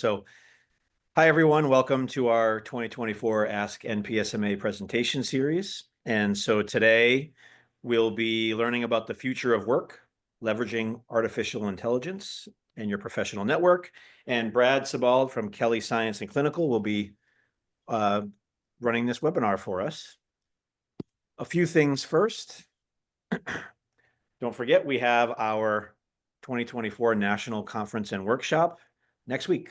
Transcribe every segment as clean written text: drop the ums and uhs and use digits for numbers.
So, hi everyone, welcome to our 2024 Ask NPSMA presentation series. And so today we'll be learning about the future of work, leveraging artificial intelligence in your professional network. And Brad Sebald from Kelly Science and Clinical will be running this webinar for us. A few things first. Don't forget, we have our 2024 National Conference and Workshop next week.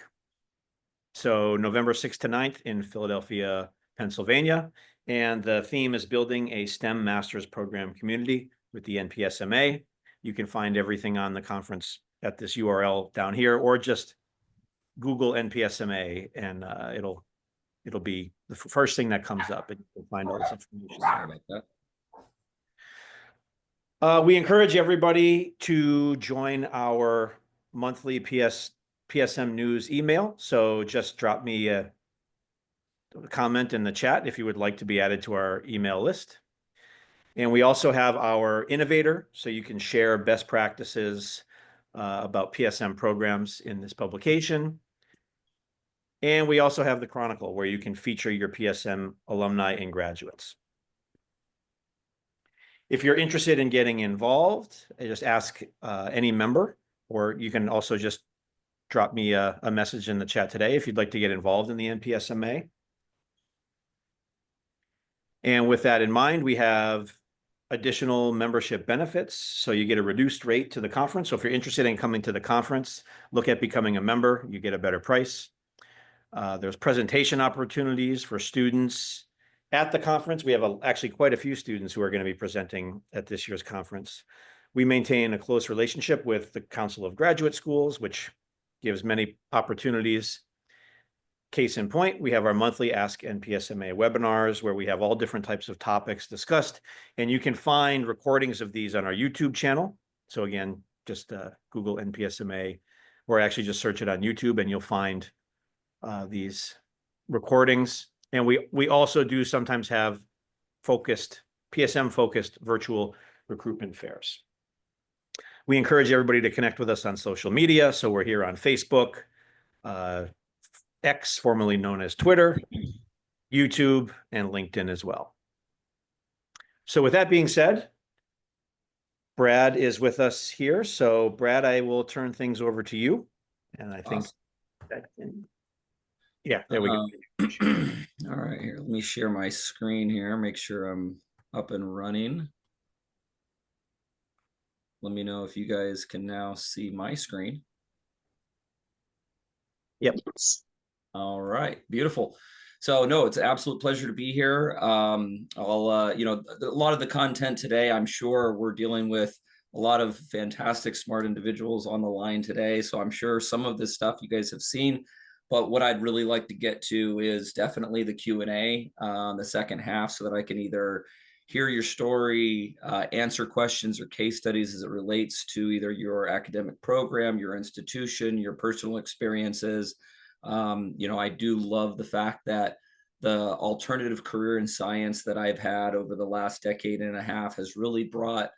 So November 6th to 9th in Philadelphia, Pennsylvania. And the theme is building a STEM Master's Program community with the NPSMA. You can find everything on the conference at this URL down here, or just Google NPSMA and it'll be the first thing that comes up, and you'll find all this information. Sorry about that. We encourage everybody to join our monthly PSM News email. So just drop me a comment in the chat if you would like to be added to our email list. And we also have our innovator, so you can share best practices about PSM programs in this publication. And we also have the Chronicle, where you can feature your PSM alumni and graduates. If you're interested in getting involved, just ask any member, or you can also just drop me a message in the chat today if you'd like to get involved in the NPSMA. And with that in mind, we have additional membership benefits. So you get a reduced rate to the conference. So if you're interested in coming to the conference, look at becoming a member. You get a better price. There's presentation opportunities for students at the conference. We have actually quite a few students who are going to be presenting at this year's conference. We maintain a close relationship with the Council of Graduate Schools, which gives many opportunities. Case in point, we have our monthly Ask NPSMA webinars where we have all different types of topics discussed, and you can find recordings of these on our YouTube channel. So again, just Google NPSMA, or actually just search it on YouTube and you'll find these recordings. And we also do sometimes have PSM-focused virtual recruitment fairs. We encourage everybody to connect with us on social media. So we're here on Facebook, X, formerly known as Twitter, YouTube, and LinkedIn as well. So with that being said, Brad is with us here. So Brad, I will turn things over to you. And I think that yeah, there we go. All right, here, let me share my screen here, make sure I'm up and running. Let me know if you guys can now see my screen. Yep. All right, beautiful. So no, it's an absolute pleasure to be here. I'll, you know, a lot of the content today, I'm sure we're dealing with a lot of fantastic, smart individuals on the line today. So I'm sure some of this stuff you guys have seen, but what I'd really like to get to is definitely the Q&A, the second half, so that I can either hear your story, answer questions or case studies as it relates to either your academic program, your institution, your personal experiences. You know, I do love the fact that the alternative career in science that I've had over the last decade and a half has really brought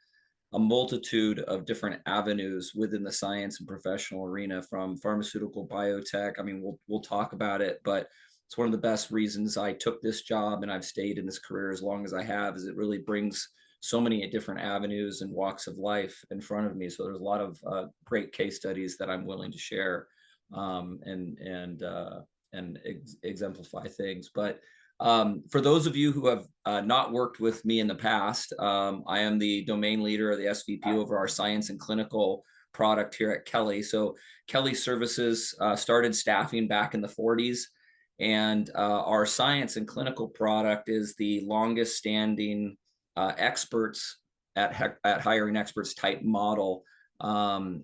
a multitude of different avenues within the science and professional arena, from pharmaceutical, biotech. I mean, we'll talk about it, but it's one of the best reasons I took this job and I've stayed in this career as long as I have, is it really brings so many different avenues and walks of life in front of me. So there's a lot of great case studies that I'm willing to share and exemplify things. But for those of you who have not worked with me in the past, I am the domain leader, or the SVP over our science and clinical product here at Kelly. So Kelly Services started staffing back in the 40s, and our science and clinical product is the longest standing experts at hiring experts type model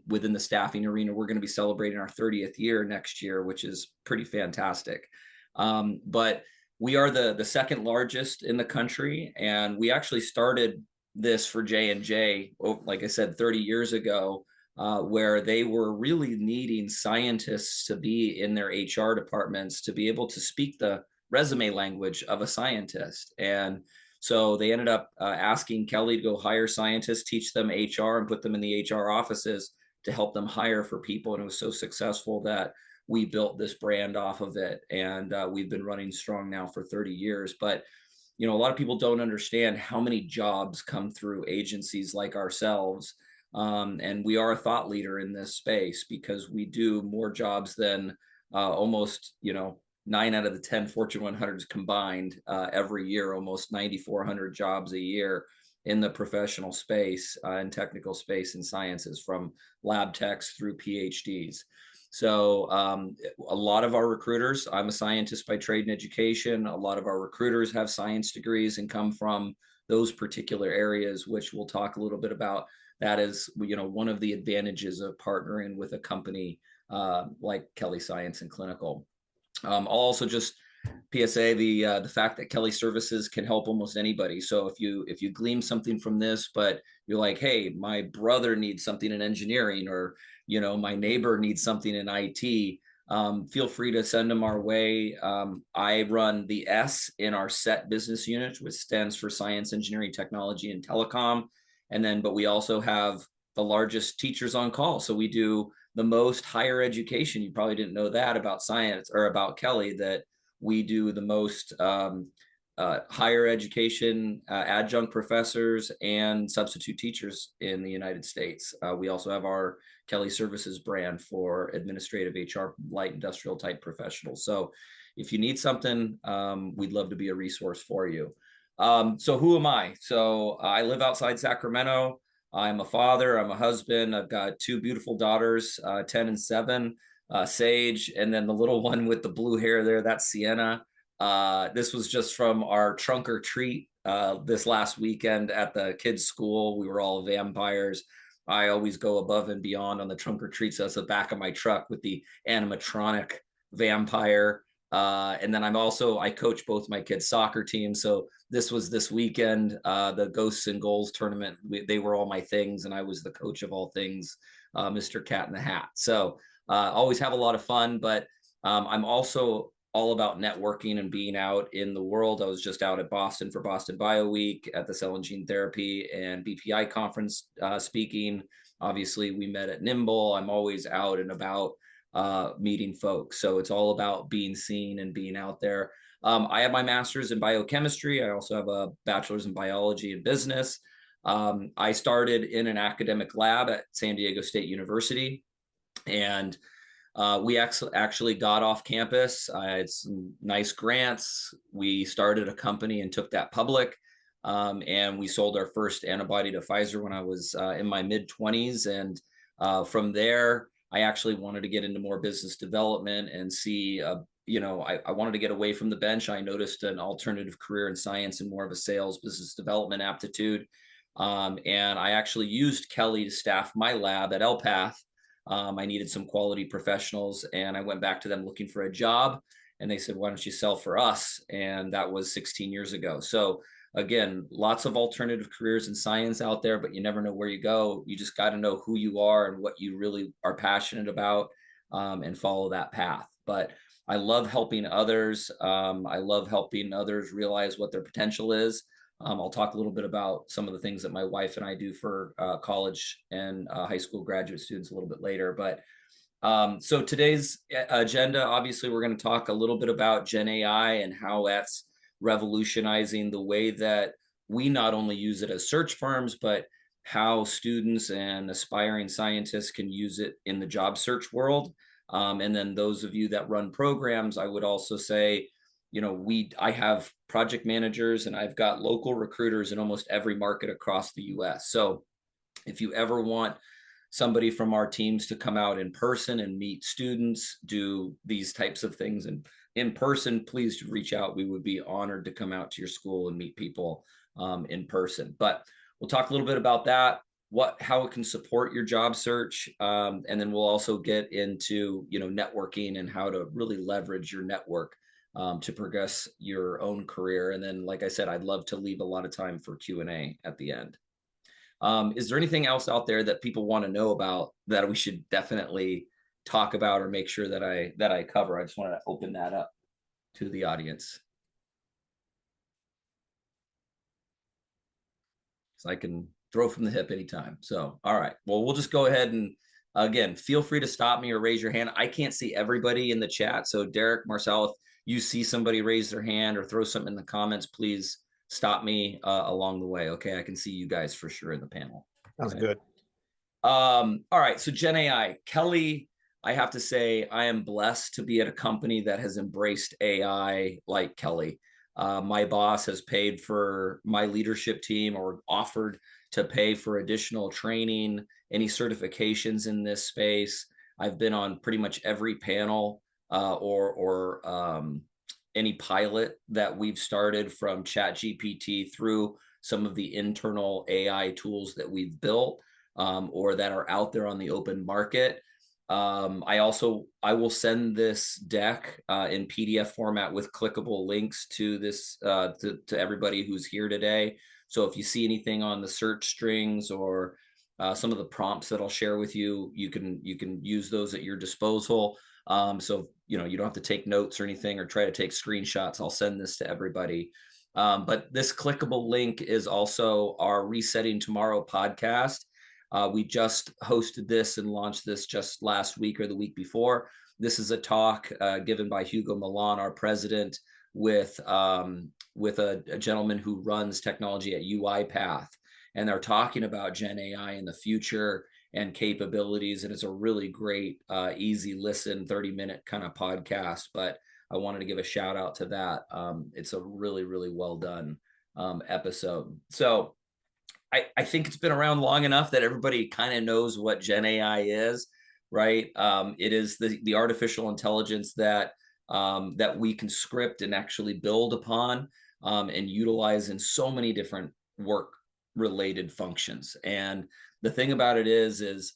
within the staffing arena. We're going to be celebrating our 30th year next year, which is pretty fantastic. But we are the second largest in the country, and we actually started this for J&J, like I said, 30 years ago, where they were really needing scientists to be in their HR departments to be able to speak the resume language of a scientist. And so they ended up asking Kelly to go hire scientists, teach them HR, and put them in the HR offices to help them hire for people. And it was so successful that we built this brand off of it, and we've been running strong now for 30 years. But a lot of people don't understand how many jobs come through agencies like ourselves. And we are a thought leader in this space because we do more jobs than almost, 9 out of the 10 Fortune 100s combined every year, almost 9,400 jobs a year in the professional space and technical space and sciences, from lab techs through PhDs. So a lot of our recruiters, I'm a scientist by trade and education. A lot of our recruiters have science degrees and come from those particular areas, which we'll talk a little bit about. That is, one of the advantages of partnering with a company like Kelly Science and Clinical. I'll also just PSA the fact that Kelly Services can help almost anybody. So if you glean something from this, but you're like, hey, my brother needs something in engineering, or my neighbor needs something in IT, feel free to send them our way. I run the S in our SET business unit, which stands for Science, Engineering, Technology, and Telecom. But we also have the largest teachers on call. So we do the most higher education. You probably didn't know that about science or about Kelly, that we do the most higher education adjunct professors and substitute teachers in the United States. We also have our Kelly Services brand for administrative HR, light industrial type professionals. So if you need something, we'd love to be a resource for you. So who am I? So I live outside Sacramento. I'm a father, I'm a husband. I've got two beautiful daughters, 10 and 7, Sage, and then the little one with the blue hair there, that's Sienna. This was just from our trunk or treat this last weekend at the kids' school. We were all vampires. I always go above and beyond on the trunk or treat. So that's the back of my truck with the animatronic vampire. And then I coach both my kids' soccer teams. So this was this weekend, the Ghosts and Goals tournament. They were all my things, and I was the coach of all things, Mr. Cat in the Hat. So always have a lot of fun, but I'm also all about networking and being out in the world. I was just out at Boston for Boston Bio Week at the Cell and Gene Therapy and BPI conference speaking. Obviously, we met at Nimble. I'm always out and about meeting folks. So it's all about being seen and being out there. I have my master's in biochemistry. I also have a bachelor's in biology and business. I started in an academic lab at San Diego State University, and we actually got off campus. I had some nice grants. We started a company and took that public. And we sold our first antibody to Pfizer when I was in my mid-20s. And from there, I actually wanted to get into more business development and see, I wanted to get away from the bench. I noticed an alternative career in science and more of a sales business development aptitude. And I actually used Kelly to staff my lab at LPath. I needed some quality professionals, and I went back to them looking for a job, and they said, why don't you sell for us? And that was 16 years ago. So again, lots of alternative careers in science out there, but you never know where you go. You just got to know who you are and what you really are passionate about, and follow that path. But I love helping others. I love helping others realize what their potential is. I'll talk a little bit about some of the things that my wife and I do for college and high school graduate students a little bit later. But so today's agenda, obviously, we're going to talk a little bit about Gen AI and how that's revolutionizing the way that we not only use it as search firms, but how students and aspiring scientists can use it in the job search world. And then those of you that run programs, I would also say, I have project managers and I've got local recruiters in almost every market across the US. So if you ever want somebody from our teams to come out in person and meet students, do these types of things and in person, please reach out. We would be honored to come out to your school and meet people in person. But we'll talk a little bit about that, how it can support your job search, and then we'll also get into networking and how to really leverage your network to progress your own career. And then, like I said, I'd love to leave a lot of time for Q&A at the end. Is there anything else out there that people want to know about that we should definitely talk about or make sure that I cover? I just want to open that up to the audience, so I can throw from the hip anytime. So, all right, well, we'll just go ahead and Again, feel free to stop me or raise your hand. I can't see everybody in the chat. So Derek, Marcel, if you see somebody raise their hand or throw something in the comments, please stop me along the way. Okay, I can see you guys for sure in the panel. Sounds Okay. good. All right, so Gen AI. Kelly, I have to say, I am blessed to be at a company that has embraced AI like Kelly. My boss has paid for my leadership team or offered to pay for additional training, any certifications in this space. I've been on pretty much every panel or any pilot that we've started from ChatGPT through some of the internal AI tools that we've built or that are out there on the open market. I will send this deck in PDF format with clickable links to this to everybody who's here today. So if you see anything on the search strings or some of the prompts that I'll share with you, you can use those at your disposal. So you don't have to take notes or anything or try to take screenshots. I'll send this to everybody. But this clickable link is also our Resetting Tomorrow podcast. We just hosted this and launched this just last week or the week before. This is a talk given by Hugo Milan, our president, with a gentleman who runs technology at UiPath. And they're talking about Gen AI in the future and capabilities. And it's a really great, easy listen, 30-minute kind of podcast. But I wanted to give a shout out to that. It's a really, really well done episode. So I think it's been around long enough that everybody kind of knows what Gen AI is, right? It is the artificial intelligence that that we can script and actually build upon and utilize in so many different work-related functions. And the thing about it is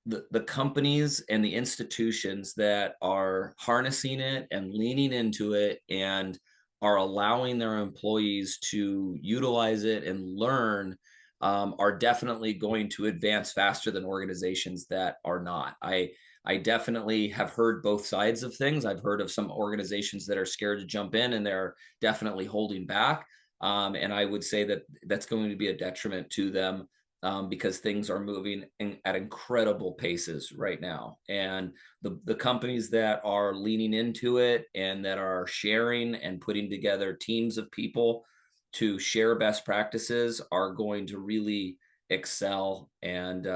the companies and the institutions that are harnessing it and leaning into it and are allowing their employees to utilize it and learn are definitely going to advance faster than organizations that are not. I definitely have heard both sides of things. I've heard of some organizations that are scared to jump in and they're definitely holding back. And I would say that that's going to be a detriment to them because things are moving at incredible paces right now. And the companies that are leaning into it and that are sharing and putting together teams of people to share best practices are going to really excel, and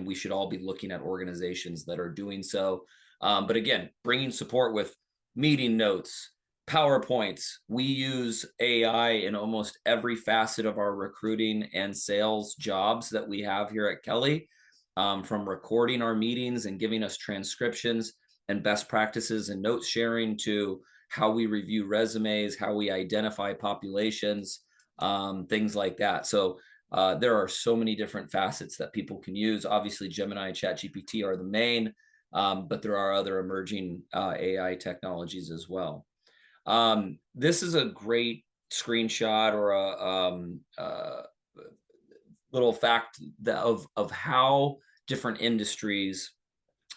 we should all be looking at organizations that are doing so. But again, bringing support with meeting notes, PowerPoints. We use AI in almost every facet of our recruiting and sales jobs that we have here at Kelly, from recording our meetings and giving us transcriptions and best practices and note sharing to how we review resumes, how we identify populations, things like that. So there are so many different facets that people can use. Obviously, Gemini and ChatGPT are the main, but there are other emerging AI technologies as well. This is a great screenshot or a little fact of how different industries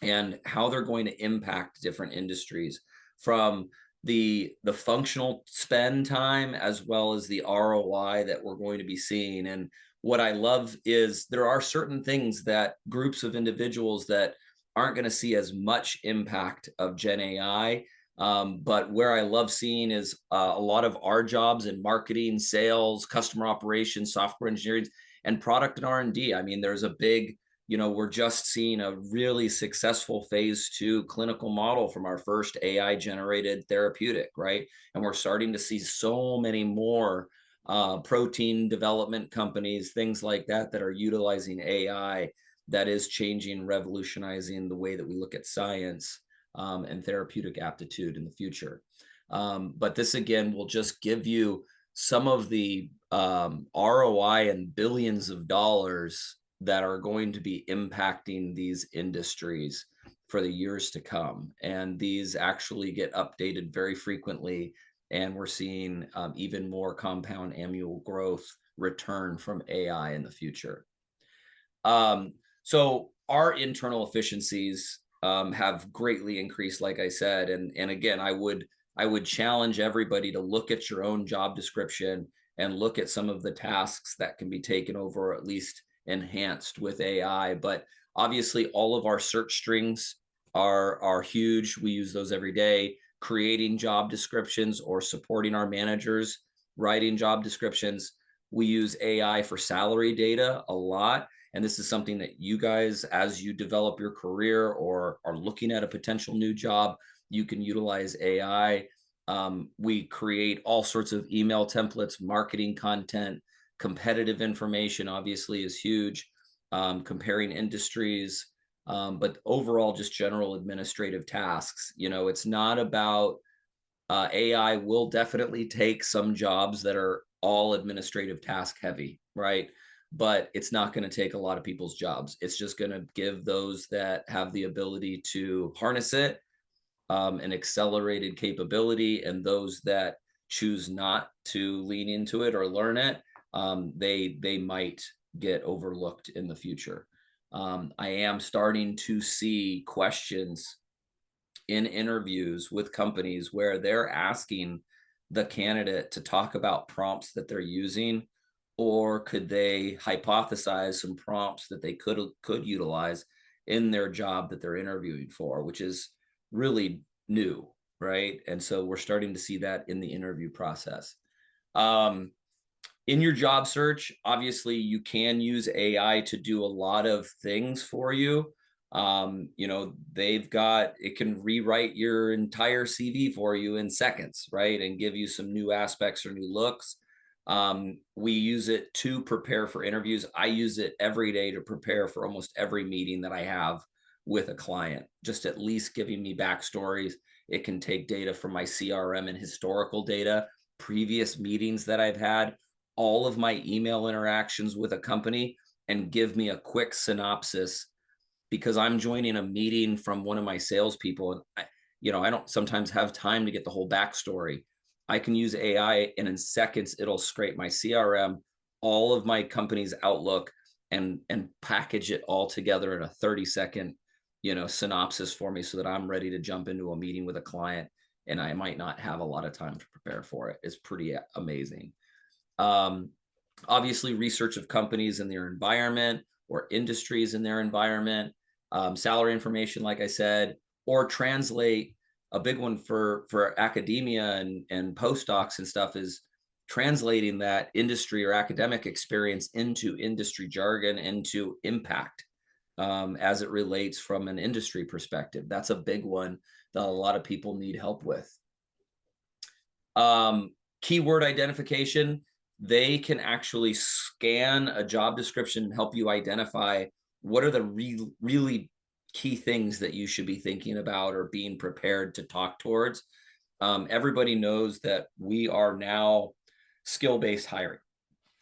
and how they're going to impact different industries, from the functional spend time as well as the ROI that we're going to be seeing. And what I love is there are certain things that groups of individuals that aren't going to see as much impact of Gen AI. But where I love seeing is a lot of our jobs in marketing, sales, customer operations, software engineering, and product and R&D. I mean, there's a big, we're just seeing a really successful phase 2 clinical model from our first AI generated therapeutic, right? And we're starting to see so many more protein development companies, things like that, that are utilizing AI that is changing, revolutionizing the way that we look at science and therapeutic aptitude in the future. But this, again, will just give you some of the ROI and billions of dollars that are going to be impacting these industries for the years to come. And these actually get updated very frequently. And we're seeing even more compound annual growth return from AI in the future. So our internal efficiencies have greatly increased, like I said. And again, I would challenge everybody to look at your own job description and look at some of the tasks that can be taken over, or at least enhanced with AI. But Obviously, all of our search strings are huge. We use those every day, creating job descriptions or supporting our managers writing job descriptions. We use AI for salary data a lot. And this is something that you guys, as you develop your career or are looking at a potential new job, you can utilize AI. We create all sorts of email templates, marketing content, competitive information, obviously, is huge, comparing industries, but overall, just general administrative tasks. It's not about AI will definitely take some jobs that are all administrative task heavy, right? But it's not going to take a lot of people's jobs. It's just going to give those that have the ability to harness it an accelerated capability, and those that choose not to lean into it or learn it, they might get overlooked in the future. I am starting to see questions in interviews with companies where they're asking the candidate to talk about prompts that they're using, or could they hypothesize some prompts that they could utilize in their job that they're interviewing for, which is really new, right? And so we're starting to see that in the interview process. um, in your job search, obviously you can use AI to do a lot of things for you. It can rewrite your entire CV for you in seconds, right? And give you some new aspects or new looks. We use it to prepare for interviews. I use it every day to prepare for almost every meeting that I have with a client, just at least giving me backstories. It can take data from my CRM and historical data, previous meetings that I've had, all of my email interactions with a company, and give me a quick synopsis because I'm joining a meeting from one of my salespeople. And I don't sometimes have time to get the whole backstory. I can use AI, and in seconds, it'll scrape my CRM, all of my company's Outlook, and package it all together in a 30-second, synopsis for me so that I'm ready to jump into a meeting with a client and I might not have a lot of time to prepare for it. It's pretty amazing. Um, Obviously, research of companies and their environment or industries in their environment, salary information, like I said, or translate. A big one for academia and postdocs and stuff is translating that industry or academic experience into industry jargon, into impact, as it relates from an industry perspective. That's a big one that a lot of people need help with. Keyword identification. They can actually scan a job description and help you identify what are the really key things that you should be thinking about or being prepared to talk towards. Everybody knows that we are now skill-based hiring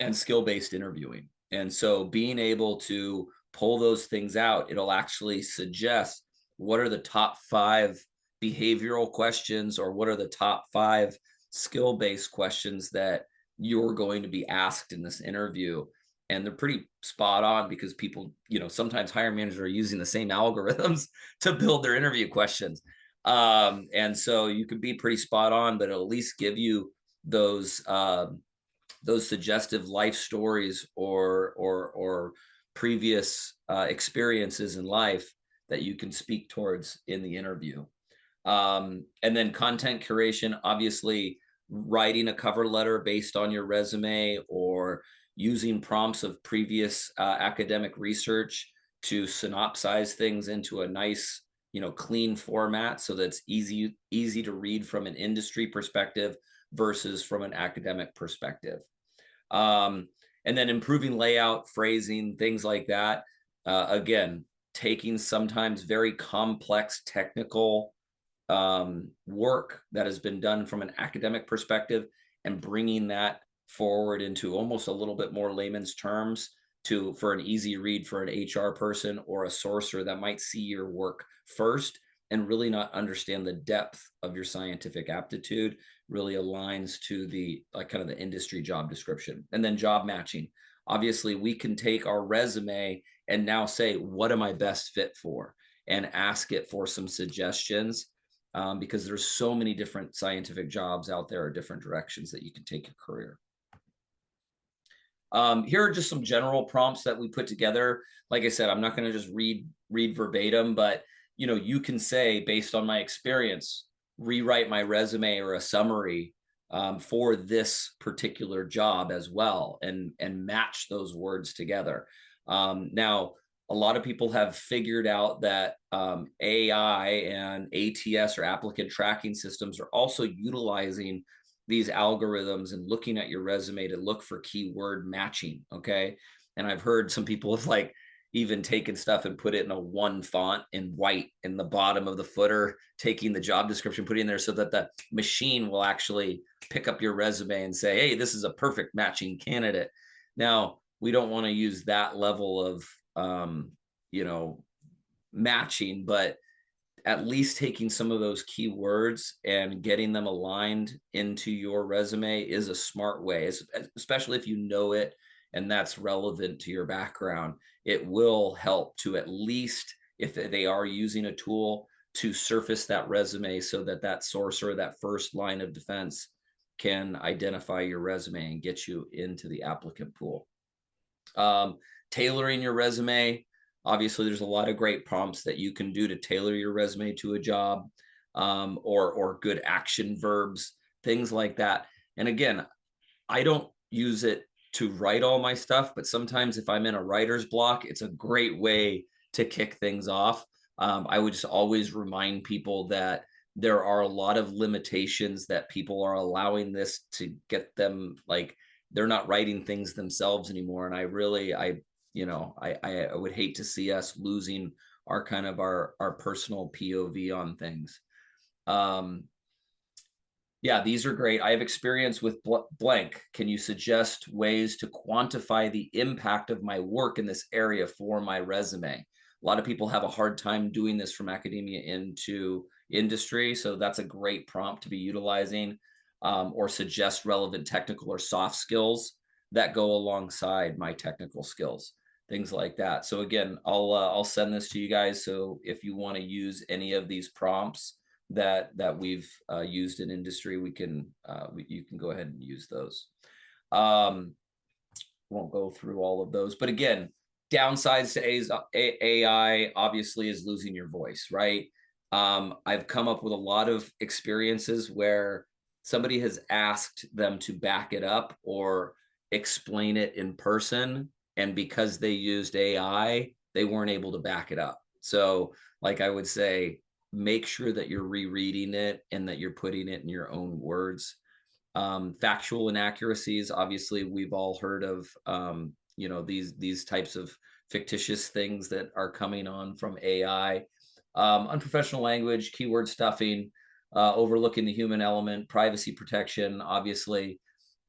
and skill-based interviewing. And so being able to pull those things out, it'll actually suggest what are the top 5 behavioral questions, or what are the top 5 skill-based questions that you're going to be asked in this interview. And they're pretty spot on because people, sometimes hiring managers are using the same algorithms to build their interview questions. And so you can be pretty spot on, but it'll at least give you those suggestive life stories or previous experiences in life that you can speak towards in the interview. And then content curation, obviously writing a cover letter based on your resume or using prompts of previous academic research to synopsize things into a nice, clean format so that's easy to read from an industry perspective versus from an academic perspective. And then improving layout, phrasing, things like that. Again, taking sometimes very complex technical work that has been done from an academic perspective and bringing that forward into almost a little bit more layman's terms for an easy read for an HR person or a sourcer that might see your work first and really not understand the depth of your scientific aptitude, really aligns to the kind of the industry job description. And then job matching. Obviously, we can take our resume and now say, what am I best fit for? And ask it for some suggestions, because there's so many different scientific jobs out there or different directions that you can take your career. Here are just some general prompts that we put together. Like I said, I'm not going to just read verbatim, but you can say, based on my experience, rewrite my resume or a summary for this particular job as well, and match those words together. Now, a lot of people have figured out that AI and ATS, or applicant tracking systems, are also utilizing these algorithms and looking at your resume to look for keyword matching. Okay. And I've heard some people have like even taken stuff and put it in a one font in white in the bottom of the footer, taking the job description, putting in there so that the machine will actually pick up your resume and say, hey, this is a perfect matching candidate. Now, we don't want to use that level of, you know, matching, but at least taking some of those keywords and getting them aligned into your resume is a smart way, especially if you know it and that's relevant to your background. It will help to, at least if they are using a tool, to surface that resume so that that source or that first line of defense can identify your resume and get you into the applicant pool. Tailoring your resume. Obviously, there's a lot of great prompts that you can do to tailor your resume to a job, or good action verbs, things like that. And again, I don't use it to write all my stuff, but sometimes if I'm in a writer's block, it's a great way to kick things off. I would just always remind people that there are a lot of limitations that people are allowing this to get them, like, they're not writing things themselves anymore. And I would hate to see us losing our kind of our personal POV on things. Um, yeah, these are great. I have experience with blank. Can you suggest ways to quantify the impact of my work in this area for my resume? A lot of people have a hard time doing this from academia into industry. So that's a great prompt to be utilizing, or suggest relevant technical or soft skills that go alongside my technical skills, things like that. So again, I'll send this to you guys. So if you want to use any of these prompts that we've used in industry, you can go ahead and use those. Won't go through all of those, but again, downsides to AI obviously is losing your voice, right? I've come up with a lot of experiences where somebody has asked them to back it up or explain it in person, and because they used AI, they weren't able to back it up. So, like I would say, make sure that you're rereading it and that you're putting it in your own words. Factual inaccuracies, obviously, we've all heard of, these types of fictitious things that are coming on from AI. Unprofessional language, keyword stuffing, overlooking the human element, privacy protection, obviously.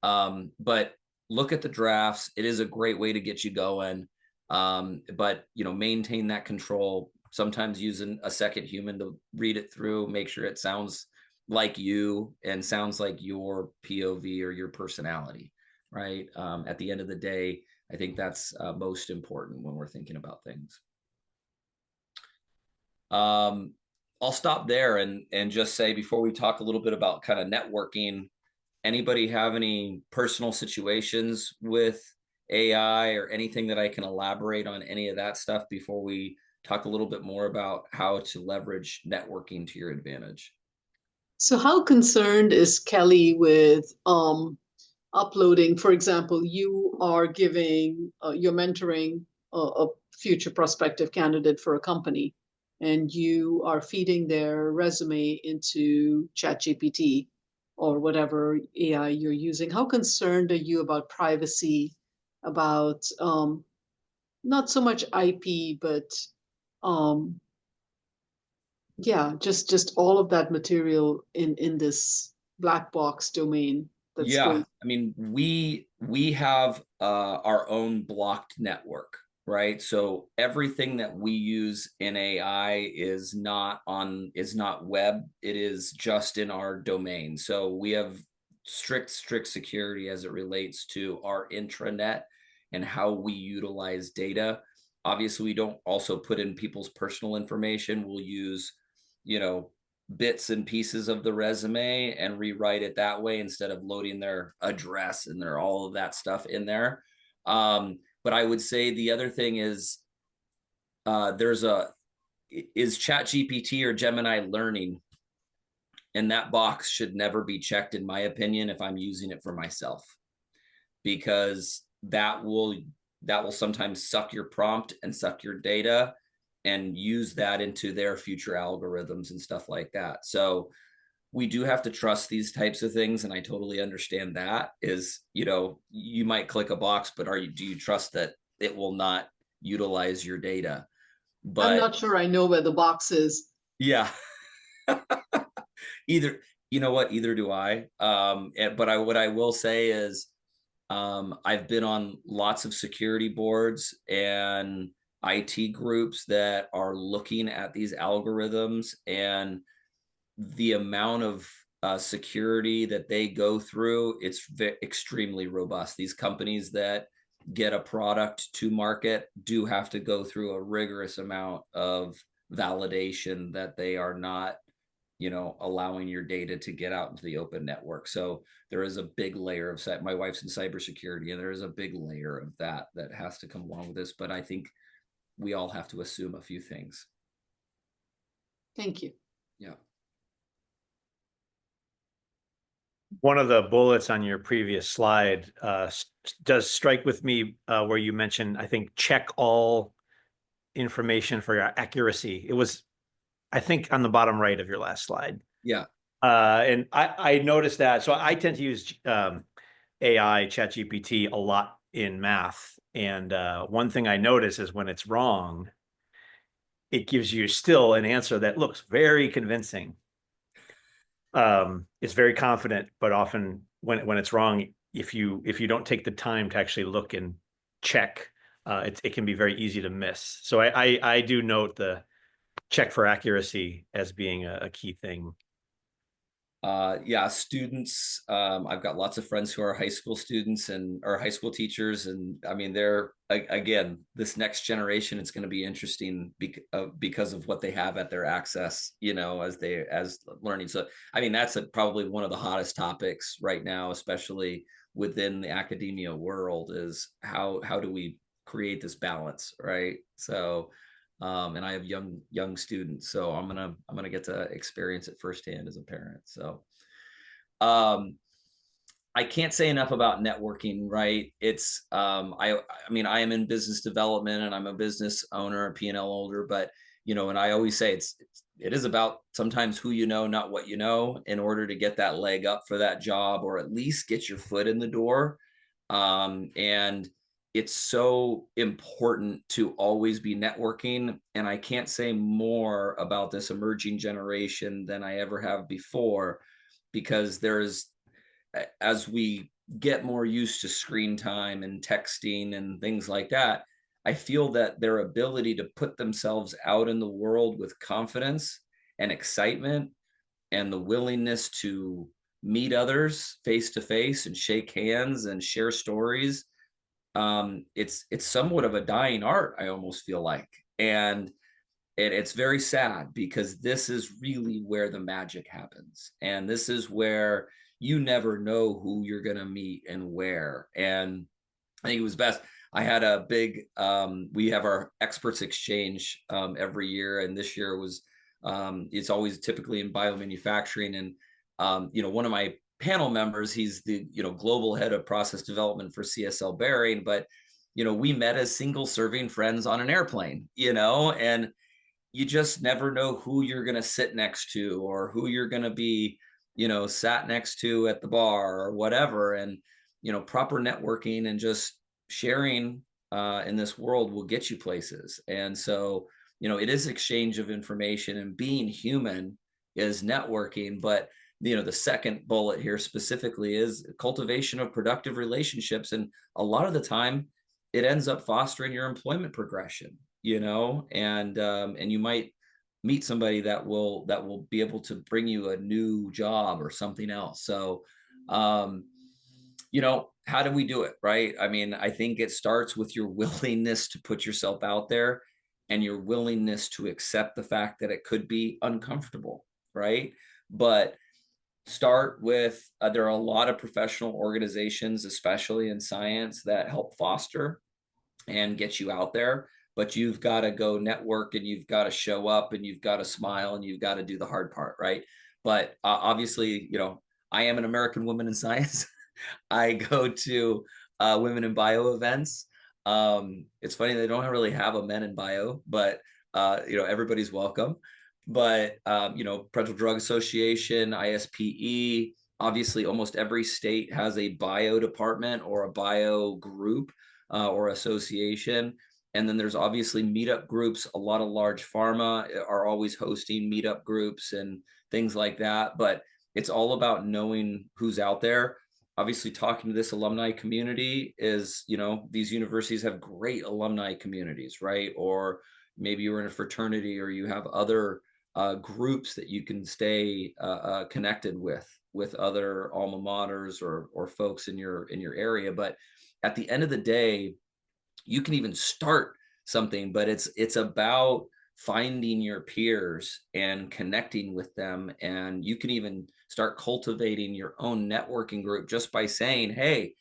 But look at the drafts. It is a great way to get you going. But maintain that control. Sometimes using a second human to read it through, make sure it sounds like you and sounds like your POV or your personality, right? At the end of the day, I think that's most important when we're thinking about things. I'll stop there and just say, before we talk a little bit about kind of networking, anybody have any personal situations with AI or anything that I can elaborate on any of that stuff before we talk a little bit more about how to leverage networking to your advantage? So, how concerned is Kelly with uploading? For example, you are giving, you're mentoring a future prospective candidate for a company, and you are feeding their resume into ChatGPT or whatever AI you're using. How concerned are you about privacy, about not so much IP, but um, yeah, just all of that material in this black box domain that's Yeah, going. I mean, we have our own blocked network, right? So everything that we use in AI is not web. It is just in our domain. So we have strict security as it relates to our intranet and how we utilize data. Obviously, we don't also put in people's personal information. We'll use, you know, bits and pieces of the resume and rewrite it that way instead of loading their address and their all of that stuff in there. But I would say the other thing is is ChatGPT or Gemini learning? And that box should never be checked, in my opinion, if I'm using it for myself, because that will sometimes suck your prompt and suck your data and use that into their future algorithms and stuff like that. So we do have to trust these types of things, and I totally understand that. Is, you might click a box, but do you trust that it will not utilize your data? I'm But not sure I know where the box is. yeah, either, either do I. But what I will say is, I've been on lots of security boards and IT groups that are looking at these algorithms, and the amount of security that they go through, it's extremely robust. These companies that get a product to market do have to go through a rigorous amount of validation that they are not, allowing your data to get out into the open network. So there is a big layer of my wife's in cybersecurity, and there is a big layer of that has to come along with this. But I think we all have to assume a few things. Thank you. Yeah. One of the bullets on your previous slide does strike with me where you mentioned, I think, check all information for your accuracy. It was, I think, on the bottom right of your last slide. Yeah. And I noticed that. So I tend to use AI, ChatGPT, a lot in math. And one thing I notice is when it's wrong, it gives you still an answer that looks very convincing. It's very confident, but often when it's wrong, if you don't take the time to actually look and check, it can be very easy to miss. So I do note the check for accuracy as being a key thing. Yeah, students. I've got lots of friends who are high school students and or high school teachers, and I mean, they're again, this next generation. It's going to be interesting because of what they have at their access, as learning. So, I mean, that's probably one of the hottest topics right now, especially within the academia world. Is how do we create this balance, right? So. And I have young students, so I'm gonna get to experience it firsthand as a parent. So, I can't say enough about networking, right? It's I mean, I am in business development and I'm a business owner, a P&L holder, but and I always say it is about sometimes who you know, not what you know, in order to get that leg up for that job, or at least get your foot in the door. And it's so important to always be networking. And I can't say more about this emerging generation than I ever have before, because as we get more used to screen time and texting and things like that, I feel that their ability to put themselves out in the world with confidence and excitement and the willingness to meet others face to face and shake hands and share stories, it's somewhat of a dying art, I almost feel like. And it's very sad, because this is really where the magic happens, and this is where you never know who you're going to meet and where. And I think it was best. I had a big, we have our experts exchange every year. And this year was, it's always typically in biomanufacturing. And, one of my panel members, he's the, global head of process development for CSL Behring. But, we met as single serving friends on an airplane, and you just never know who you're going to sit next to, or who you're going to be, sat next to at the bar or whatever. And, proper networking and just sharing in this world will get you places. And so, it is exchange of information, and being human is networking. But, the second bullet here specifically is cultivation of productive relationships. And a lot of the time it ends up fostering your employment progression, and you might meet somebody that will be able to bring you a new job or something else. So, how do we do it, right? I mean, I think it starts with your willingness to put yourself out there, and your willingness to accept the fact that it could be uncomfortable, right? But Start with, there are a lot of professional organizations, especially in science, that help foster and get you out there, but you've got to go network and you've got to show up and you've got to smile and you've got to do the hard part, right? But obviously, I am an American woman in science. I go to women in bio events. It's funny, they don't really have a men in bio, but everybody's welcome. But Parental Drug Association, ISPE, obviously almost every state has a bio department or a bio group or association. And then there's obviously meetup groups. A lot of large pharma are always hosting meetup groups and things like that. But it's all about knowing who's out there. Obviously, talking to this alumni community is, these universities have great alumni communities, right? Or maybe you're in a fraternity or you have other groups that you can stay connected with other alma maters or folks in your area. But at the end of the day, you can even start something, but it's about finding your peers and connecting with them. And you can even start cultivating your own networking group just by saying, hey,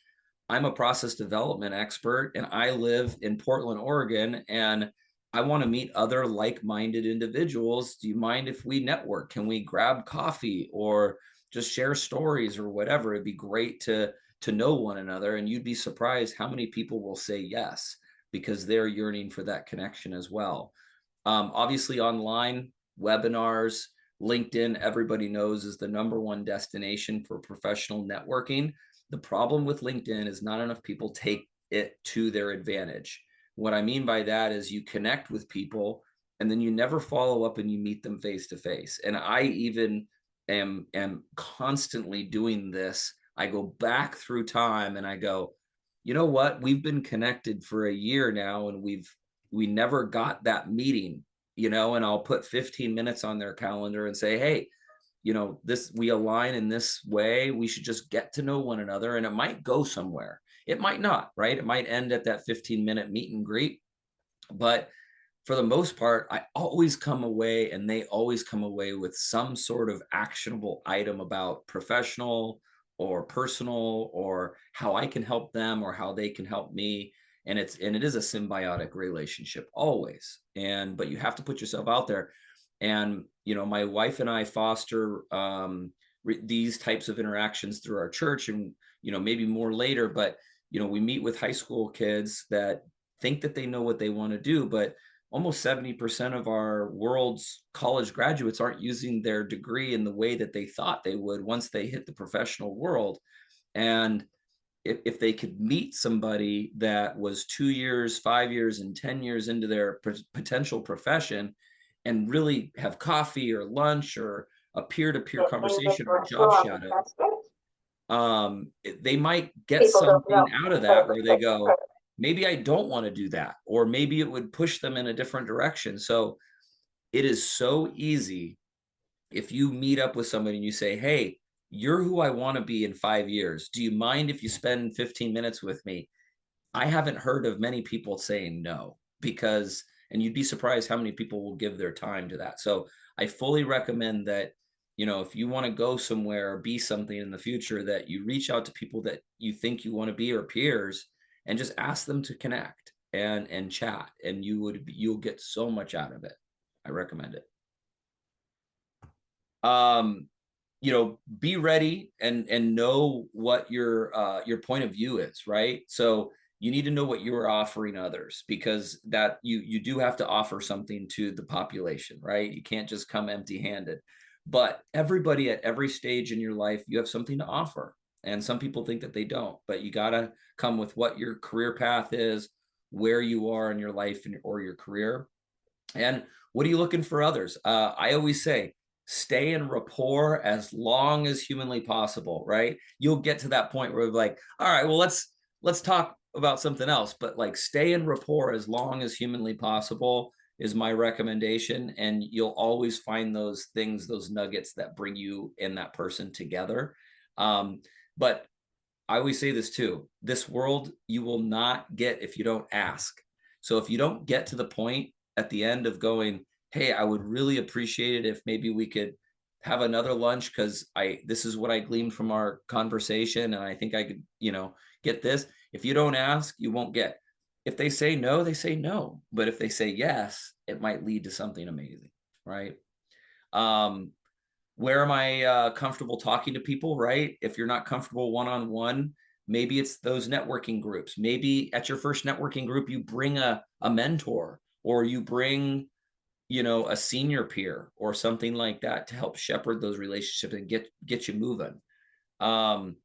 I'm a process development expert and I live in Portland, Oregon, and I want to meet other like-minded individuals. Do you mind if we network? Can we grab coffee or just share stories or whatever? It'd be great to know one another, and you'd be surprised how many people will say yes because they're yearning for that connection as well. Obviously, online webinars, LinkedIn, everybody knows, is the #1 destination for professional networking. The problem with LinkedIn is not enough people take it to their advantage. What I mean by that is you connect with people and then you never follow up and you meet them face to face. And I even am constantly doing this. I go back through time and I go, you know what? We've been connected for a year now and we never got that meeting, and I'll put 15 minutes on their calendar and say, hey, this, we align in this way. We should just get to know one another, and it might go somewhere. It might not, right? It might end at that 15-minute meet and greet. But for the most part, I always come away and they always come away with some sort of actionable item about professional or personal or how I can help them or how they can help me. And it is a symbiotic relationship always. But you have to put yourself out there. And, my wife and I foster these types of interactions through our church and, maybe more later, but, we meet with high school kids that think that they know what they want to do, but almost 70% of our world's college graduates aren't using their degree in the way that they thought they would once they hit the professional world. And if they could meet somebody that was 2 years, 5 years, and 10 years into their potential profession and really have coffee or lunch or a peer-to-peer conversation or a job shadow, they might get something out of that where they go, maybe I don't want to do that, or maybe it would push them in a different direction. So it is so easy if you meet up with somebody and you say, hey, you're who I want to be in 5 years. Do you mind if you spend 15 minutes with me? I haven't heard of many people saying no, and you'd be surprised how many people will give their time to that. So I fully recommend that, if you want to go somewhere or be something in the future, that you reach out to people that you think you want to be or peers and just ask them to connect and chat, and you'll get so much out of it. I recommend it. Be ready and know what your point of view is, right? So you need to know what you're offering others, because that you do have to offer something to the population, right? You can't just come empty-handed. But everybody at every stage in your life, you have something to offer. And some people think that they don't, but you got to come with what your career path is, where you are in your life or your career. And what are you looking for others? I always say, stay in rapport as long as humanly possible, right? You'll get to that point where we're like, all right, well, let's talk about something else, but like stay in rapport as long as humanly possible is my recommendation. And you'll always find those things, those nuggets that bring you and that person together. But I always say this too, this world you will not get if you don't ask. So if you don't get to the point at the end of going, hey, I would really appreciate it if maybe we could have another lunch because this is what I gleaned from our conversation, and I think I could, get this. If you don't ask, you won't get. If they say no, they say no. But if they say yes, it might lead to something amazing, right? Where am I comfortable talking to people, right? If you're not comfortable one-on-one, maybe it's those networking groups. Maybe at your first networking group, you bring a mentor, or you bring, a senior peer or something like that to help shepherd those relationships and get you moving. Do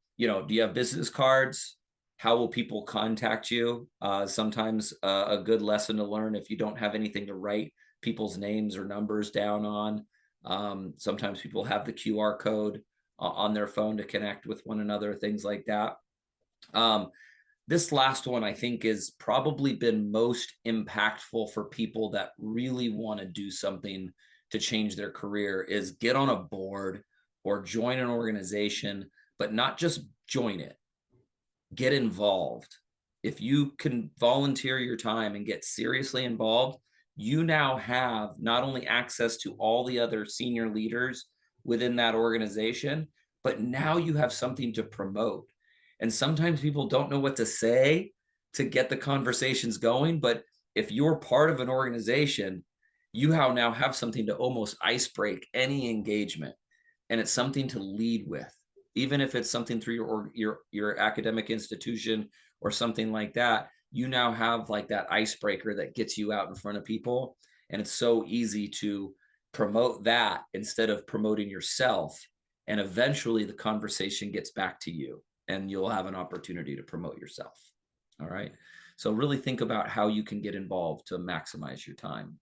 you have business cards? How will people contact you? Sometimes a good lesson to learn, if you don't have anything to write people's names or numbers down on. Sometimes people have the QR code on their phone to connect with one another, things like that. This last one, I think, has probably been most impactful for people that really want to do something to change their career, is get on a board or join an organization, but not just join it, get involved. If you can volunteer your time and get seriously involved, you now have not only access to all the other senior leaders within that organization, but now you have something to promote. And sometimes people don't know what to say to get the conversations going. But if you're part of an organization, you now have something to almost ice break any engagement. And it's something to lead with, even if it's something through your academic institution or something like that. You now have like that icebreaker that gets you out in front of people. And it's so easy to promote that instead of promoting yourself. And eventually the conversation gets back to you, and you'll have an opportunity to promote yourself. All right. So really think about how you can get involved to maximize your time.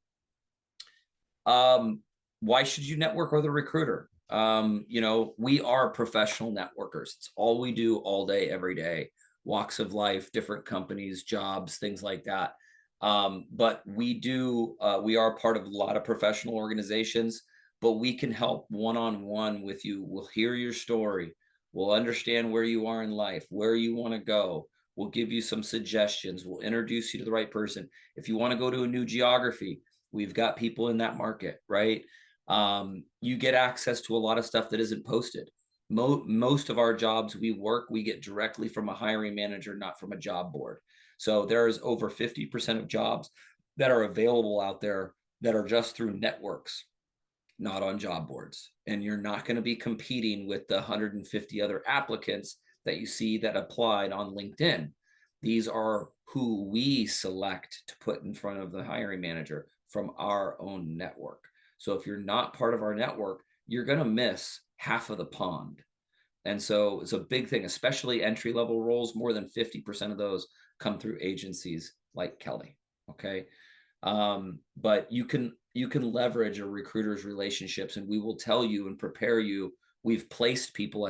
Why should you network with a recruiter? We are professional networkers. It's all we do all day, every day, walks of life, different companies, jobs, things like that. But we are part of a lot of professional organizations, but we can help one-on-one with you. We'll hear your story. We'll understand where you are in life, where you want to go. We'll give you some suggestions. We'll introduce you to the right person. If you want to go to a new geography, we've got people in that market, right? You get access to a lot of stuff that isn't posted. Most of our jobs we get directly from a hiring manager, not from a job board. So there's over 50% of jobs that are available out there that are just through networks, not on job boards. And you're not going to be competing with the 150 other applicants that you see that applied on LinkedIn. These are who we select to put in front of the hiring manager from our own network. So if you're not part of our network, you're going to miss half of the pond. And so it's a big thing, especially entry-level roles. More than 50% of those come through agencies like Kelly. Okay. But you can leverage a recruiter's relationships, and we will tell you and prepare you. We've placed people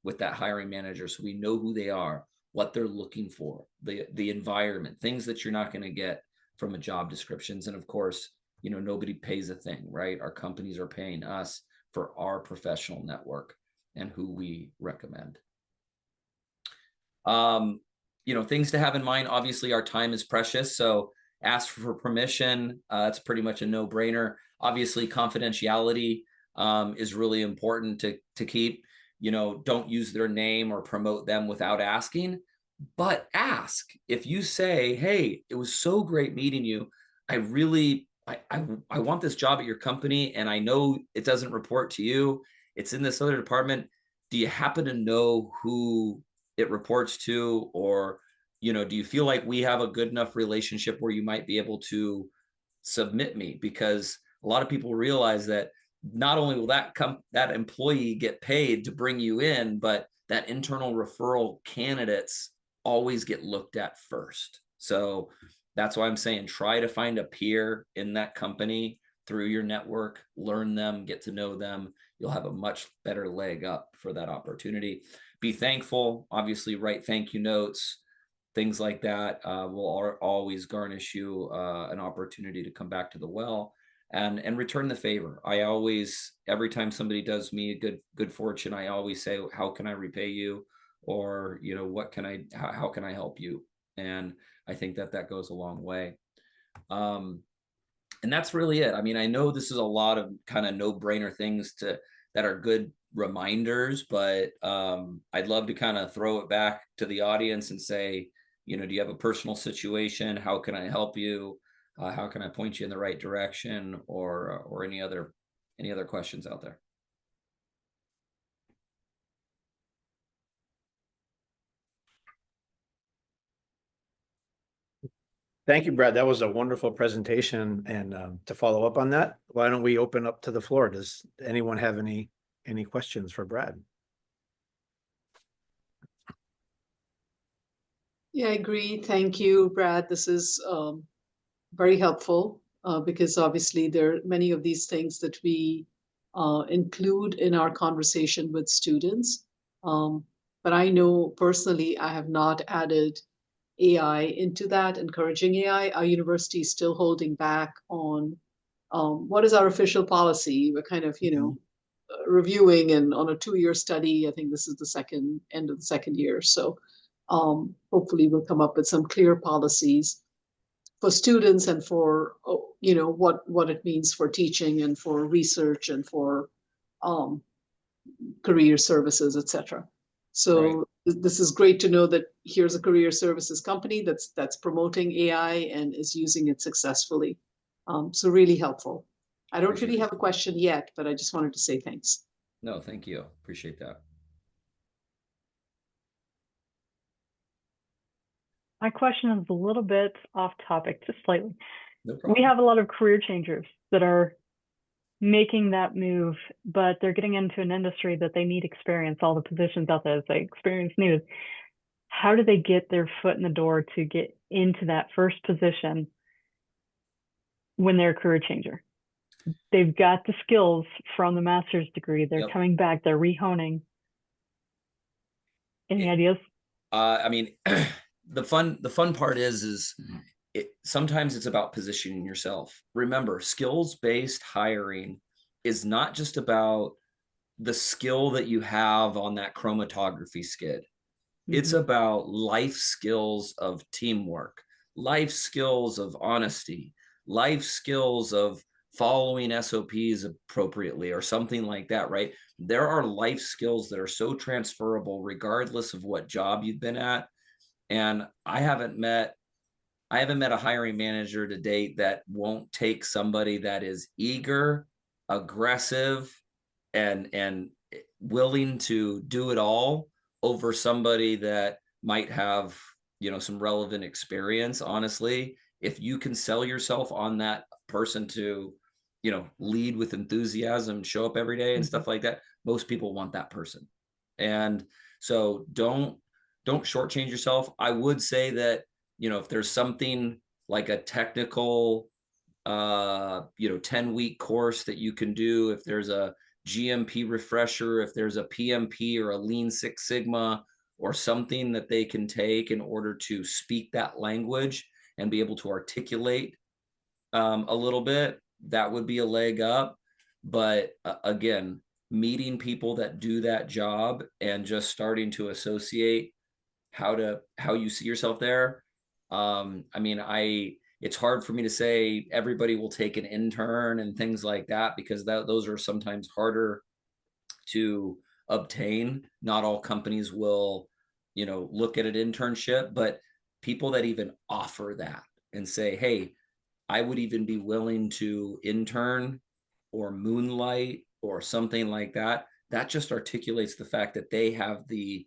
with that hiring manager, so we know who they are, what they're looking for, the environment, things that you're not going to get from a job descriptions. And of course, nobody pays a thing, right? Our companies are paying us for our professional network and who we recommend. Things to have in mind. Obviously, our time is precious, so ask for permission. It's pretty much a no-brainer. Obviously, confidentiality is really important to keep. Don't use their name or promote them without asking, but ask. If you say, hey, it was so great meeting you. I want this job at your company, and I know it doesn't report to you. It's in this other department. Do you happen to know who it reports to? Or, do you feel like we have a good enough relationship where you might be able to submit me? Because a lot of people realize that not only will that employee get paid to bring you in, but that internal referral candidates always get looked at first. So that's why I'm saying try to find a peer in that company through your network, learn them, get to know them. You'll have a much better leg up for that opportunity. Be thankful, obviously write thank you notes, things like that will always garnish you an opportunity to come back to the well and return the favor. Every time somebody does me a good fortune, I always say, how can I repay you? Or, how can I help you? And I think that goes a long way. And that's really it. I mean, I know this is a lot of kind of no-brainer things to that are good reminders, but I'd love to kind of throw it back to the audience and say, you know, do you have a personal situation? How can I help you? How can I point you in the right direction, or any other questions out there? Thank you, Brad. That was a wonderful presentation. And to follow up on that, why don't we open up to the floor? Does anyone have any questions for Brad? Yeah, I agree. Thank you, Brad. This is very helpful because obviously there are many of these things that we include in our conversation with students. But I know personally, I have not added AI into that, encouraging AI. Our university is still holding back on what is our official policy. We're kind of, reviewing, and on a 2-year study, I think this is the end of the second year. So hopefully we'll come up with some clear policies for students and for what it means for teaching and for research and for um, career services, etc. Right. So this is great to know that here's a career services company that's promoting AI and is using it successfully. So really helpful. I don't Appreciate really it. have a question yet, but I just wanted to say thanks. No, thank you. Appreciate that. My question is a little bit off topic, just slightly. No problem. We have a lot of career changers that are making that move, but they're getting into an industry that they need experience. All the positions out there, they experience needed. How do they get their foot in the door to get into that first position when they're a career changer? They've got the skills from the master's degree. They're Yep. coming back. They're rehoning. Any ideas? I mean, the fun part is sometimes it's about positioning yourself. Remember, skills-based hiring is not just about the skill that you have on that chromatography skid. It's about life skills of teamwork, life skills of honesty, life skills of following SOPs appropriately, or something like that, right? There are life skills that are so transferable regardless of what job you've been at. And I haven't met a hiring manager to date that won't take somebody that is eager, aggressive, and willing to do it all over somebody that might have, some relevant experience. Honestly, if you can sell yourself on that person to, lead with enthusiasm, show up every day and stuff like that, most people want that person. And so don't shortchange yourself. I would say that, if there's something like a technical 10-week course that you can do, if there's a GMP refresher, if there's a PMP or a Lean Six Sigma or something that they can take in order to speak that language and be able to articulate a little bit, that would be a leg up. But again, meeting people that do that job and just starting to associate how you see yourself there. I mean, it's hard for me to say everybody will take an intern and things like that, because those are sometimes harder to obtain. Not all companies will, look at an internship, but people that even offer that and say, hey, I would even be willing to intern or moonlight or something like that. That just articulates the fact that they have the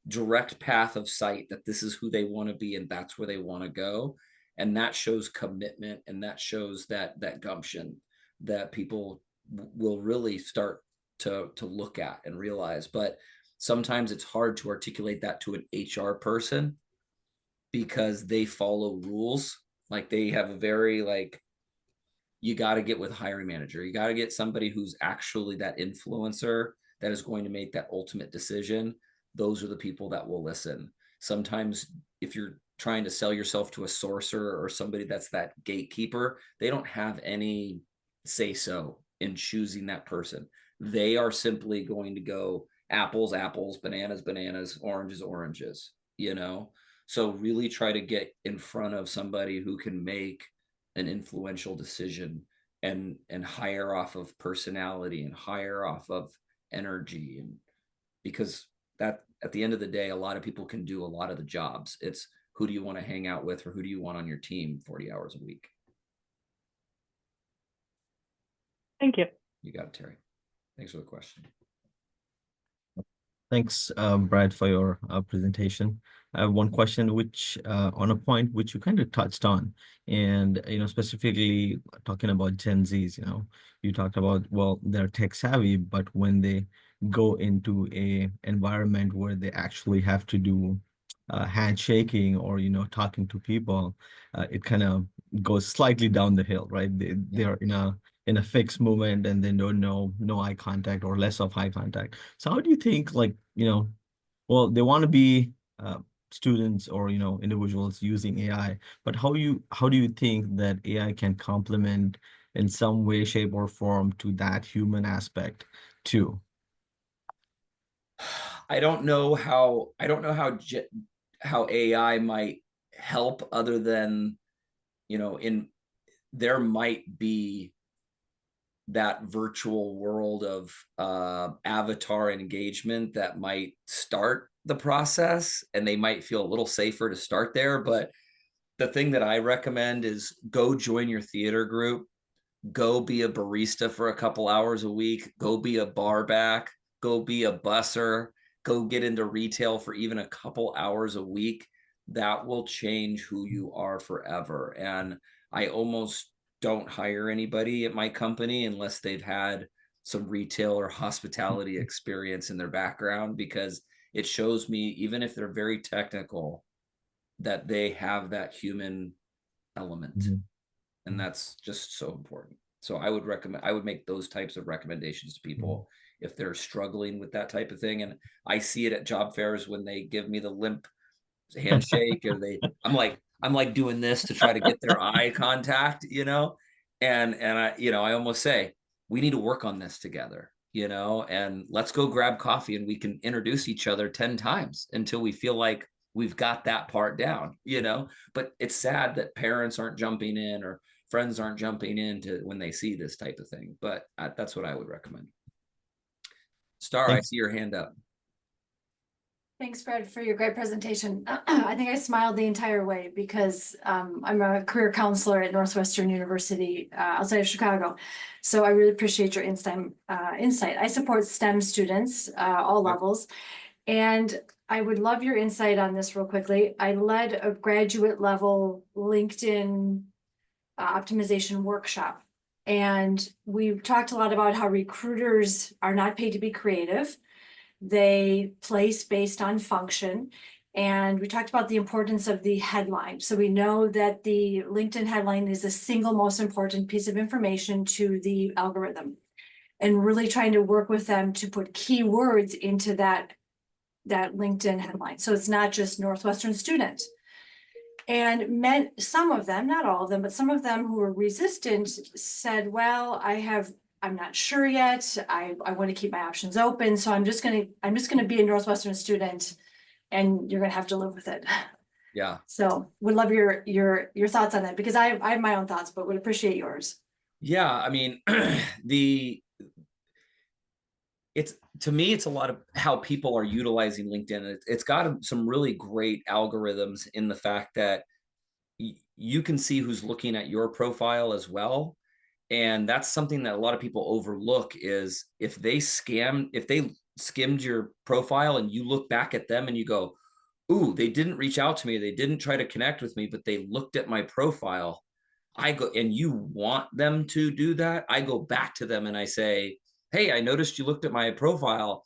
direct path of sight, that this is who they want to be and that's where they want to go. And that shows commitment, and that shows that gumption that people will really start to look at and realize. But sometimes it's hard to articulate that to an HR person because they follow rules. Like, they have a very, like, you got to get with a hiring manager. You got to get somebody who's actually that influencer that is going to make that ultimate decision. Those are the people that will listen. Sometimes if you're trying to sell yourself to a sorcerer or somebody that's that gatekeeper, they don't have any say so in choosing that person. They are simply going to go apples, apples, bananas, bananas, oranges, oranges, So really try to get in front of somebody who can make an influential decision and hire off of personality and hire off of energy. And because that, at the end of the day, a lot of people can do a lot of the jobs. It's who do you want to hang out with, or who do you want on your team 40 hours a week? Thank you. You got it, Terry. Thanks for the question. Thanks, Brad, for your presentation. I have one question, which on a point which you kind of touched on, and specifically talking about Gen Zs. You talked about, well, they're tech savvy, but when they go into a environment where they actually have to do handshaking or talking to people, it kind of goes slightly down the hill, right? They're in a fixed movement, and they don't know no eye contact or less of eye contact. So how do you think, like, well, they want to be students or individuals using AI, but how do you think that AI can complement in some way, shape, or form to that human aspect too? I don't know how AI might help, other than, there might be that virtual world of avatar engagement that might start the process, and they might feel a little safer to start there. But the thing that I recommend is go join your theater group, go be a barista for a couple hours a week, go be a bar back, go be a busser, go get into retail for even a couple hours a week. That will change who you are forever. And I almost don't hire anybody at my company unless they've had some retail or hospitality experience in their background, because it shows me, even if they're very technical, that they have that human element. Mm-hmm. And that's just so important. So I would make those types of recommendations to people if they're struggling with that type of thing. And I see it at job fairs when they give me the limp handshake, or I'm like doing this to try to get their eye contact, and I almost say, we need to work on this together, and let's go grab coffee and we can introduce each other 10 times until we feel like we've got that part down, but it's sad that parents aren't jumping in, or friends aren't jumping in when they see this type of thing. But that's what I would recommend. Star, Thanks. I see your hand up. Thanks, Fred, for your great presentation. I think I smiled the entire way because I'm a career counselor at Northwestern University outside of Chicago. So I really appreciate your insight. I support STEM students, all levels. And I would love your insight on this real quickly. I led a graduate level LinkedIn optimization workshop. And we've talked a lot about how recruiters are not paid to be creative. They place based on function. And we talked about the importance of the headline. So we know that the LinkedIn headline is the single most important piece of information to the algorithm, and really trying to work with them to put keywords into that LinkedIn headline. So it's not just Northwestern student. And some of them, not all of them, but some of them who were resistant said, well, I'm not sure yet. I want to keep my options open. So I'm just gonna be a Northwestern student, and you're gonna have to live with it. Yeah. So would love your thoughts on that, because I have my own thoughts, but would appreciate yours. Yeah, I mean, to me, it's a lot of how people are utilizing LinkedIn. It's got some really great algorithms in the fact that you can see who's looking at your profile as well. And that's something that a lot of people overlook, is if they skimmed your profile and you look back at them and you go, ooh, they didn't reach out to me, they didn't try to connect with me, but they looked at my profile. And you want them to do that, I go back to them and I say, hey, I noticed you looked at my profile.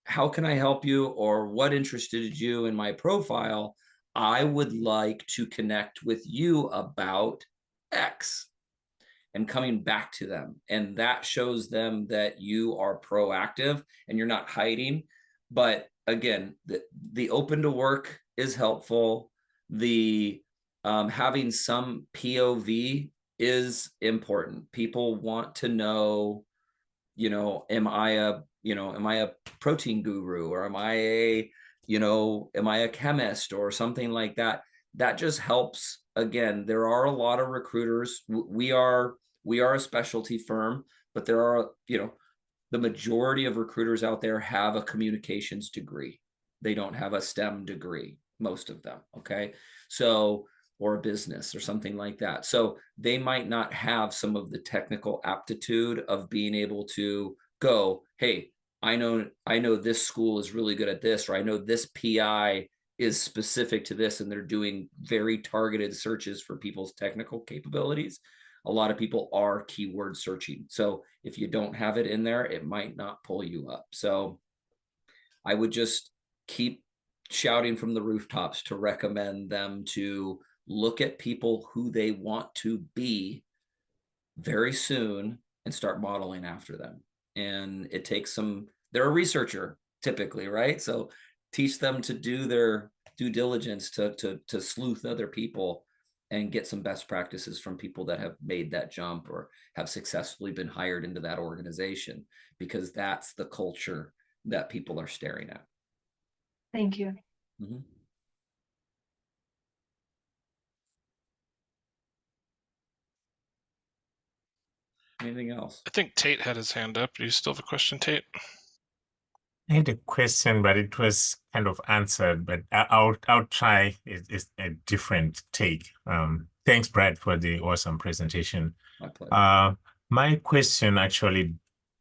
How can I help you? Or what interested you in my profile? I would like to connect with you about X. And coming back to them. And that shows them that you are proactive and you're not hiding. But again, the open to work is helpful. The having some POV is important. People want to know, am I a protein guru, or am I a chemist or something like that? That just helps. Again, there are a lot of recruiters. we are a specialty firm, but there are, the majority of recruiters out there have a communications degree. They don't have a STEM degree, most of them. Okay. So, or a business or something like that. So they might not have some of the technical aptitude of being able to go, hey, I know this school is really good at this, or I know this PI is specific to this, and they're doing very targeted searches for people's technical capabilities. A lot of people are keyword searching. So if you don't have it in there, it might not pull you up. So I would just keep shouting from the rooftops to recommend them to look at people who they want to be very soon and start modeling after them. And it takes some, they're a researcher typically, right? So teach them to do their due diligence to sleuth other people and get some best practices from people that have made that jump or have successfully been hired into that organization, because that's the culture that people are staring at. Thank you. Mm-hmm. Anything else? I think Tate had his hand up. Do you still have a question, Tate? I had a question, but it was kind of answered. But I'll try it's a different take. Thanks, Brad, for the awesome presentation. My pleasure. My question actually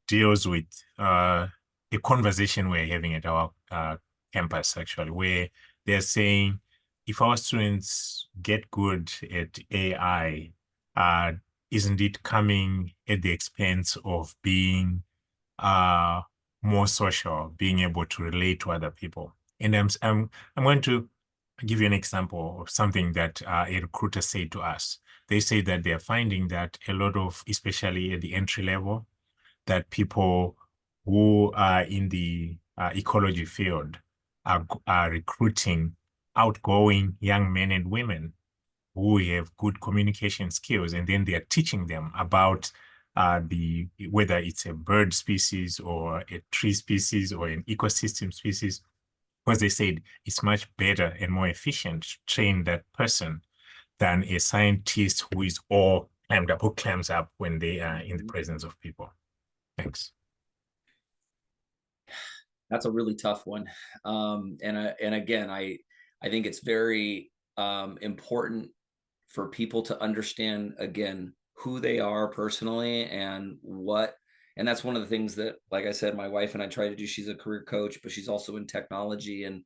deals with a conversation we're having at our campus, actually, where they're saying if our students get good at AI, isn't it coming at the expense of being more social, being able to relate to other people? And I'm going to give you an example of something that a recruiter said to us. They say that they're finding that a lot of, especially at the entry level, that people who are in the ecology field are recruiting outgoing young men and women who have good communication skills, and then they are teaching them about whether it's a bird species or a tree species or an ecosystem species, because they said it's much better and more efficient to train that person than a scientist who is all climbed up, who climbs up when they are in the presence of people. Thanks. That's a really tough one. And again, I think it's very important for people to understand, again, who they are personally and that's one of the things that, like I said, my wife and I try to do. She's a career coach, but she's also in technology. And,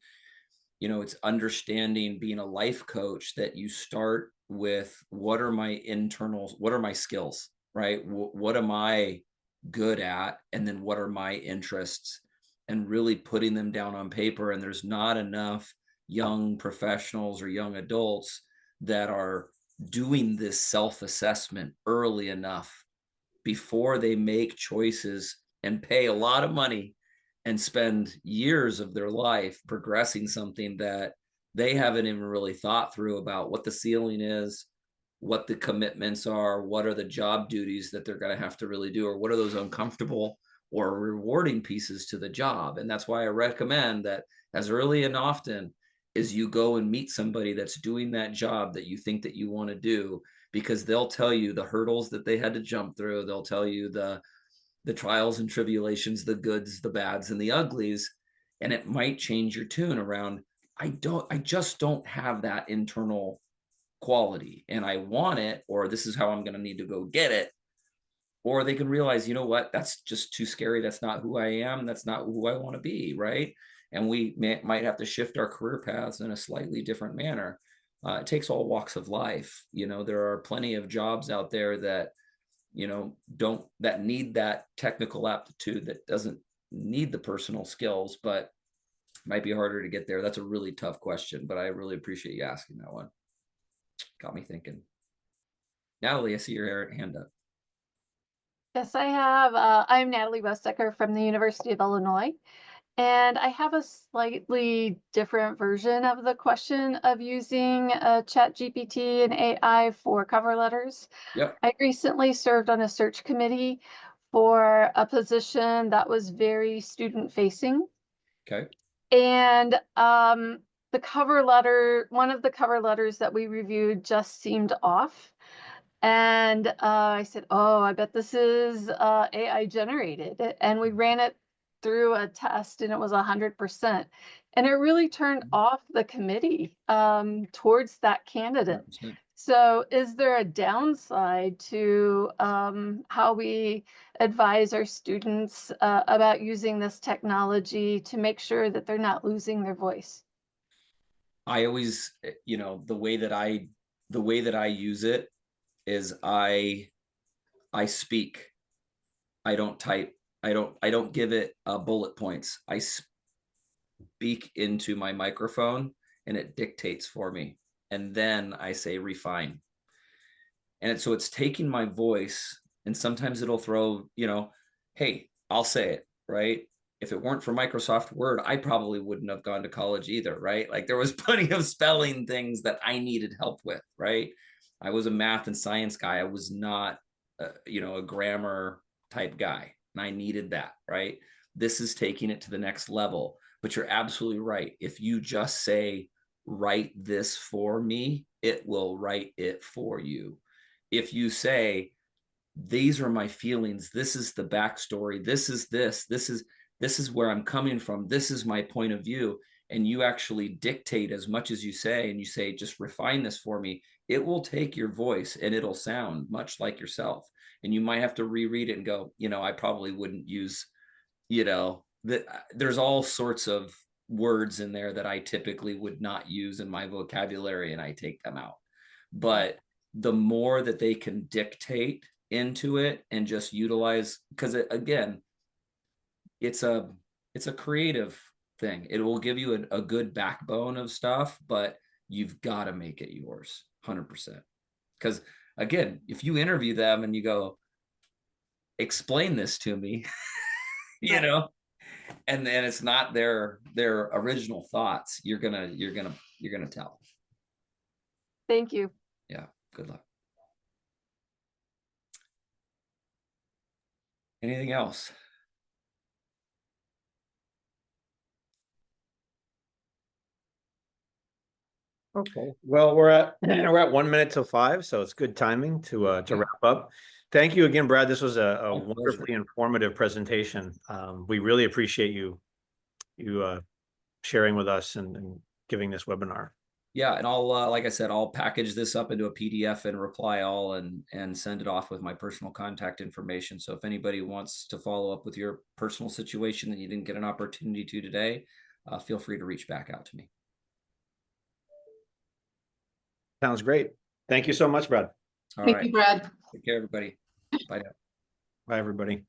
it's understanding, being a life coach, that you start with what are my skills, right? What am I good at? And then what are my interests? And really putting them down on paper. And there's not enough young professionals or young adults that are doing this self-assessment early enough before they make choices and pay a lot of money and spend years of their life progressing something that they haven't even really thought through about what the ceiling is, what the commitments are, what are the job duties that they're going to have to really do, or what are those uncomfortable or rewarding pieces to the job. And that's why I recommend that as early and often as you go and meet somebody that's doing that job that you think that you want to do, because they'll tell you the hurdles that they had to jump through. They'll tell you the trials and tribulations, the goods, the bads, and the uglies. And it might change your tune around, I just don't have that internal quality and I want it, or this is how I'm going to need to go get it. Or they can realize, you know what, that's just too scary. That's not who I am. That's not who I want to be. Right. And we might have to shift our career paths in a slightly different manner. It takes all walks of life. There are plenty of jobs out there that, that need that technical aptitude, that doesn't need the personal skills, but it might be harder to get there. That's a really tough question, but I really appreciate you asking that one. Got me thinking. Natalie, I see your hand up. Yes, I have. I'm Natalie Westecker from the University of Illinois, and I have a slightly different version of the question of using ChatGPT and AI for cover letters. Yep. I recently served on a search committee for a position that was very student-facing. Okay. And the cover letter, one of the cover letters that we reviewed just seemed off. And I said, oh, I bet this is AI generated. And we ran it through a test and it was 100%. And it really turned off the committee towards that candidate. 100%. So is there a downside to how we advise our students about using this technology to make sure that they're not losing their voice? I always, the way that I use it is I speak. I don't type. I don't give it bullet points. I speak into my microphone and it dictates for me. And then I say refine. And so it's taking my voice, and sometimes it'll throw, hey, I'll say it, right? If it weren't for Microsoft Word, I probably wouldn't have gone to college either, right? Like there was plenty of spelling things that I needed help with, right? I was a math and science guy. I was not, a grammar type guy, and I needed that, right? This is taking it to the next level. But you're absolutely right. If you just say, write this for me, it will write it for you. If you say, these are my feelings, this is the backstory, this is where I'm coming from, this is my point of view, and you actually dictate as much as you say, and you say, just refine this for me, it will take your voice and it'll sound much like yourself. And you might have to reread it and go, I probably wouldn't use, there's all sorts of words in there that I typically would not use in my vocabulary, and I take them out. But the more that they can dictate into it and just utilize, because again, it's a creative thing. It will give you a good backbone of stuff, but you've got to make it yours 100%. Because again, if you interview them and you go, explain this to me, and then it's not their original thoughts, you're gonna tell. Thank you. Yeah, good luck. Anything else? Okay, well, we're at 1 minute till 5, so it's good timing to wrap up. Thank you again, Brad. This was a wonderfully informative presentation. We really appreciate you sharing with us and giving this webinar. Yeah, and I'll like I said, I'll package this up into a PDF and reply all and send it off with my personal contact information. So if anybody wants to follow up with your personal situation that you didn't get an opportunity to today, feel free to reach back out to me. Sounds great. Thank you so much, Brad. All Thank right. you, Brad. Take care, everybody. Bye now. Bye, everybody.